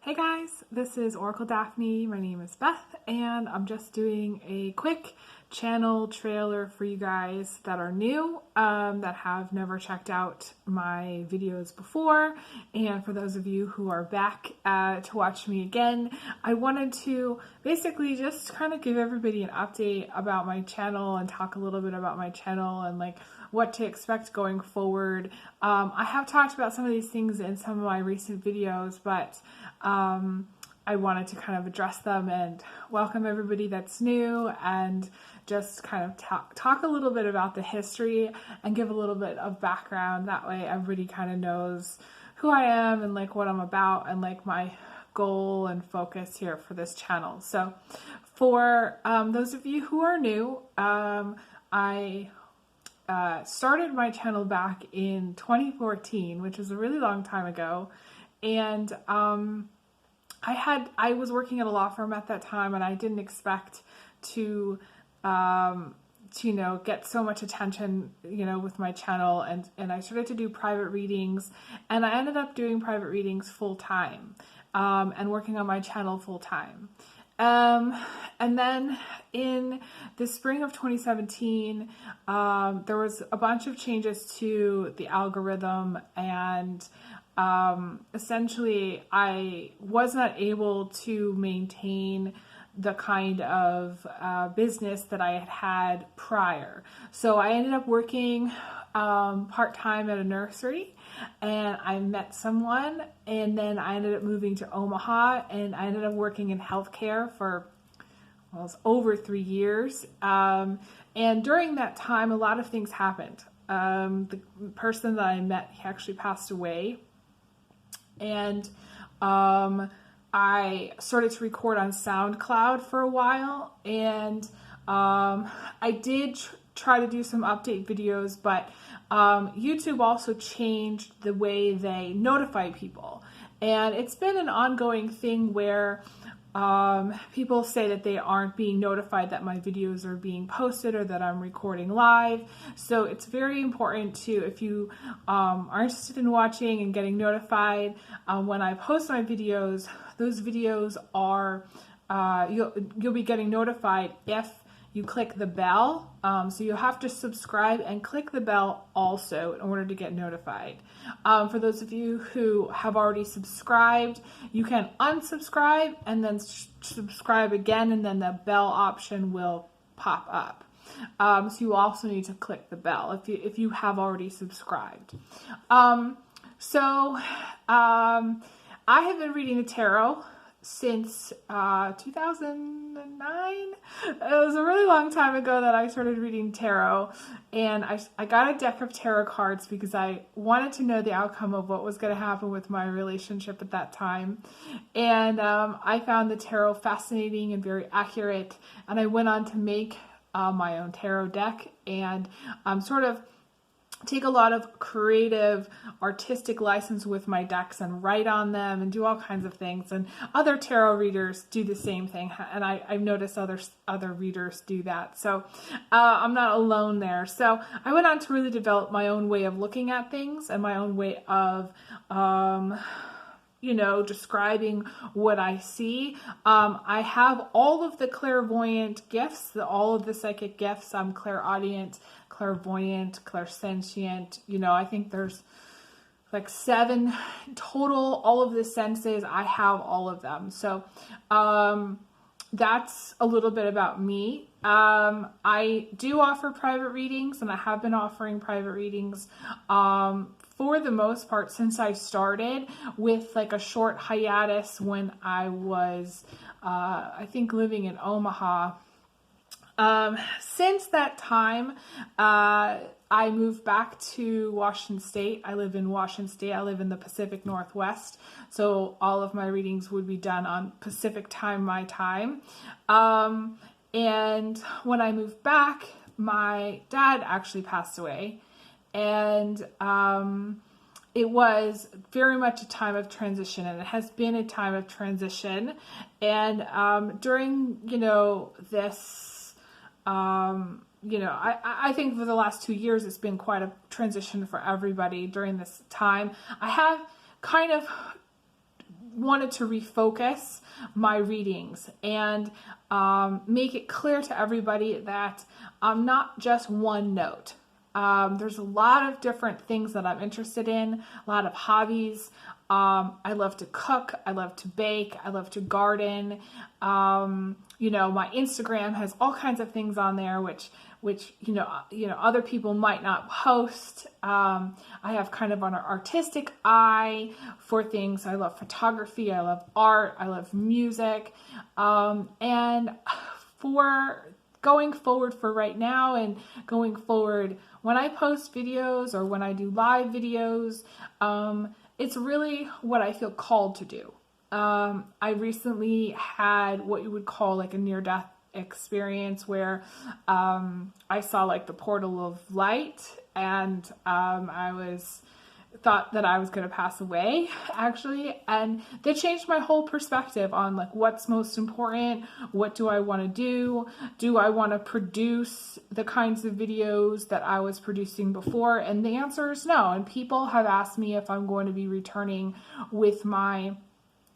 Hey guys, this is Oracle Daphne. My name is Beth, and I'm just doing a quick channel trailer for you guys that are new, that have never checked out my videos before. And for those of you who are back to watch me again, I wanted to basically just kind of give everybody an update about my channel and talk a little bit about my channel and like what to expect going forward. I have talked about some of these things in some of my recent videos, but I wanted to kind of address them and welcome everybody that's new and just kind of talk a little bit about the history and give a little bit of background. That way everybody kind of knows who I am and like what I'm about and like my goal and focus here for this channel. So for those of you who are new, I started my channel back in 2014, which is a really long time ago. And I was working at a law firm at that time, and I didn't expect to get so much attention, with my channel. And I started to do private readings, and I ended up doing private readings full time, and working on my channel full time. And then in the spring of 2017, there was a bunch of changes to the algorithm, and essentially I was not able to maintain the kind of business that I had had prior. So I ended up working part-time at a nursery, and I met someone, and then I ended up moving to Omaha, and I ended up working in healthcare for it was over 3 years. And during that time, a lot of things happened. The person that I met, he actually passed away. And I started to record on SoundCloud for a while. And I did try to do some update videos, but YouTube also changed the way they notify people. And it's been an ongoing thing where people say that they aren't being notified that my videos are being posted or that I'm recording live. So it's very important to, if you are interested in watching and getting notified when I post my videos, those videos are, you'll be getting notified if you click the bell. So you'll have to subscribe and click the bell also in order to get notified. For those of you who have already subscribed, you can unsubscribe and then subscribe again, and then the bell option will pop up. So you also need to click the bell if you have already subscribed. I have been reading the tarot since 2009. It was a really long time ago that I started reading tarot, and I got a deck of tarot cards because I wanted to know the outcome of what was going to happen with my relationship at that time. And I found the tarot fascinating and very accurate, and I went on to make my own tarot deck and sort of take a lot of creative, artistic license with my decks and write on them and do all kinds of things. And other tarot readers do the same thing, and I've noticed other readers do that. So I'm not alone there. So I went on to really develop my own way of looking at things and my own way of describing what I see. I have all of the clairvoyant gifts, all of the psychic gifts. I'm clairaudient, clairvoyant, clairsentient. I think there's like 7 total, all of the senses. I have all of them. So that's a little bit about me. I do offer private readings, and I have been offering private readings for the most part since I started, with like a short hiatus when I was, I think, living in Omaha. Since that time, I moved back to Washington State. I live in Washington State. I live in the Pacific Northwest. So all of my readings would be done on Pacific time, my time. And when I moved back, my dad actually passed away. And it was very much a time of transition, and it has been a time of transition. And during, this, I think for the last 2 years, it's been quite a transition for everybody during this time. I have kind of wanted to refocus my readings and make it clear to everybody that I'm not just one note. There's a lot of different things that I'm interested in, a lot of hobbies. I love to cook, I love to bake, I love to garden. You know, my Instagram has all kinds of things on there which other people might not post. I have kind of an artistic eye for things. I love photography, I love art, I love music. And for going forward for right now and going forward when I post videos or when I do live videos, it's really what I feel called to do. I recently had what you would call like a near-death experience where I saw like the portal of light, and I thought that I was going to pass away, actually, and that changed my whole perspective on like what's most important, what do I want to do I want to produce the kinds of videos that I was producing before, and the answer is no. And people have asked me if I'm going to be returning with my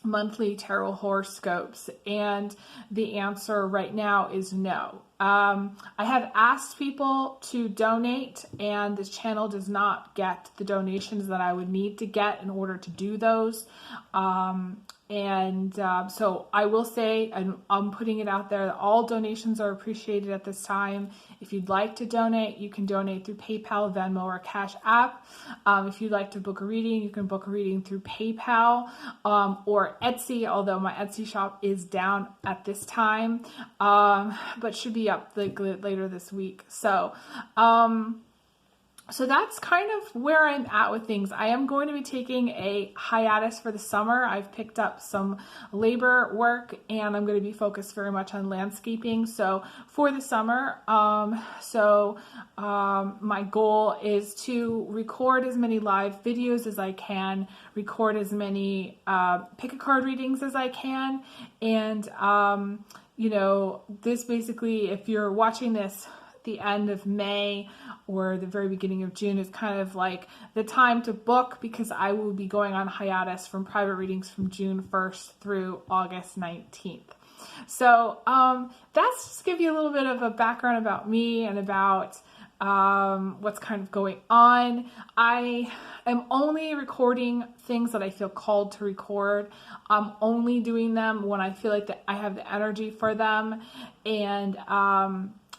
monthly tarot horoscopes, and the answer right now is no. I have asked people to donate, and this channel does not get the donations that I would need to get in order to do those. So I will say, and I'm putting it out there, that all donations are appreciated at this time. If you'd like to donate, you can donate through PayPal, Venmo, or Cash App. If you'd like to book a reading, you can book a reading through PayPal or Etsy, although my Etsy shop is down at this time, but should be up later this week. So that's kind of where I'm at with things. I am going to be taking a hiatus for the summer. I've picked up some labor work, and I'm going to be focused very much on landscaping. So for the summer, my goal is to record as many live videos as I can, record as many pick a card readings as I can. And, this basically, if you're watching this the end of May or the very beginning of June, is kind of like the time to book, because I will be going on hiatus from private readings from June 1st through August 19th. So that's just to give you a little bit of a background about me and about what's kind of going on. I am only recording things that I feel called to record. I'm only doing them when I feel like that I have the energy for them. And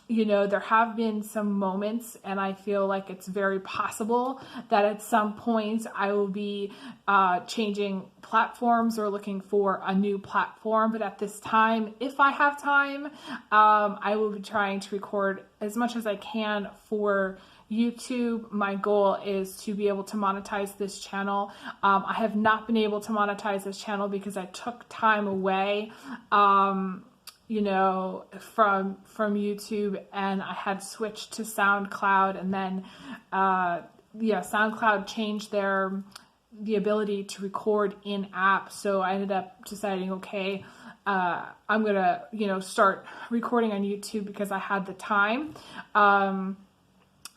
there have been some moments, and I feel like it's very possible that at some point I will be changing platforms or looking for a new platform. But at this time, if I have time, I will be trying to record as much as I can for YouTube. My goal is to be able to monetize this channel. I have not been able to monetize this channel because I took time away from YouTube, and I had switched to SoundCloud, and then SoundCloud changed the ability to record in app. So I ended up deciding, okay, I'm gonna start recording on YouTube because I had the time. I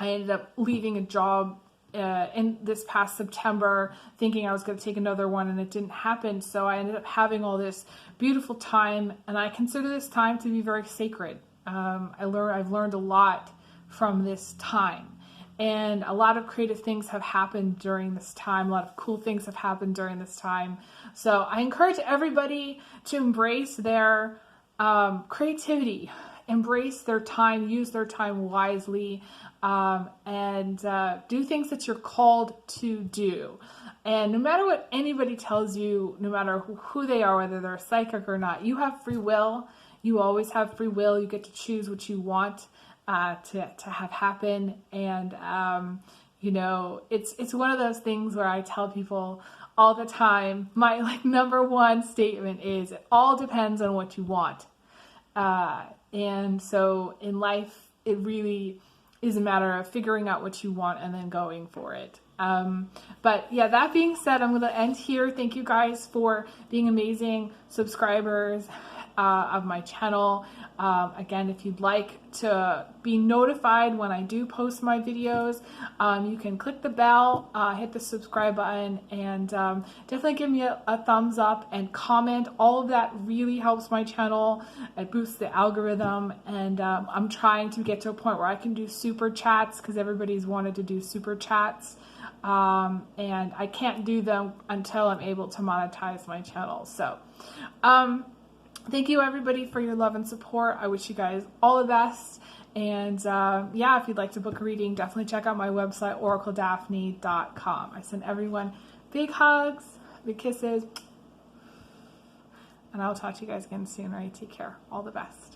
ended up leaving a job in this past September, thinking I was going to take another one, and it didn't happen. So I ended up having all this beautiful time, and I consider this time to be very sacred. I've learned a lot from this time, and a lot of creative things have happened during this time. A lot of cool things have happened during this time. So I encourage everybody to embrace their creativity, embrace their time, use their time wisely, and do things that you're called to do. And no matter what anybody tells you, no matter who they are, whether they're a psychic or not, you have free will. You always have free will. You get to choose what you want to have happen. And, it's one of those things where I tell people all the time, my number one statement is, it all depends on what you want. And so in life, it really is a matter of figuring out what you want and then going for it. But yeah, that being said, I'm going to end here. Thank you guys for being amazing subscribers of my channel. Again, if you'd like to be notified when I do post my videos, you can click the bell, hit the subscribe button, and definitely give me a thumbs up and comment. All of that really helps my channel. It boosts the algorithm, and I'm trying to get to a point where I can do super chats because everybody's wanted to do super chats. And I can't do them until I'm able to monetize my channel. So, thank you everybody for your love and support. I wish you guys all the best. And yeah, if you'd like to book a reading, definitely check out my website, oracledaphne.com. I send everyone big hugs, big kisses, and I'll talk to you guys again soon. All right, take care. All the best.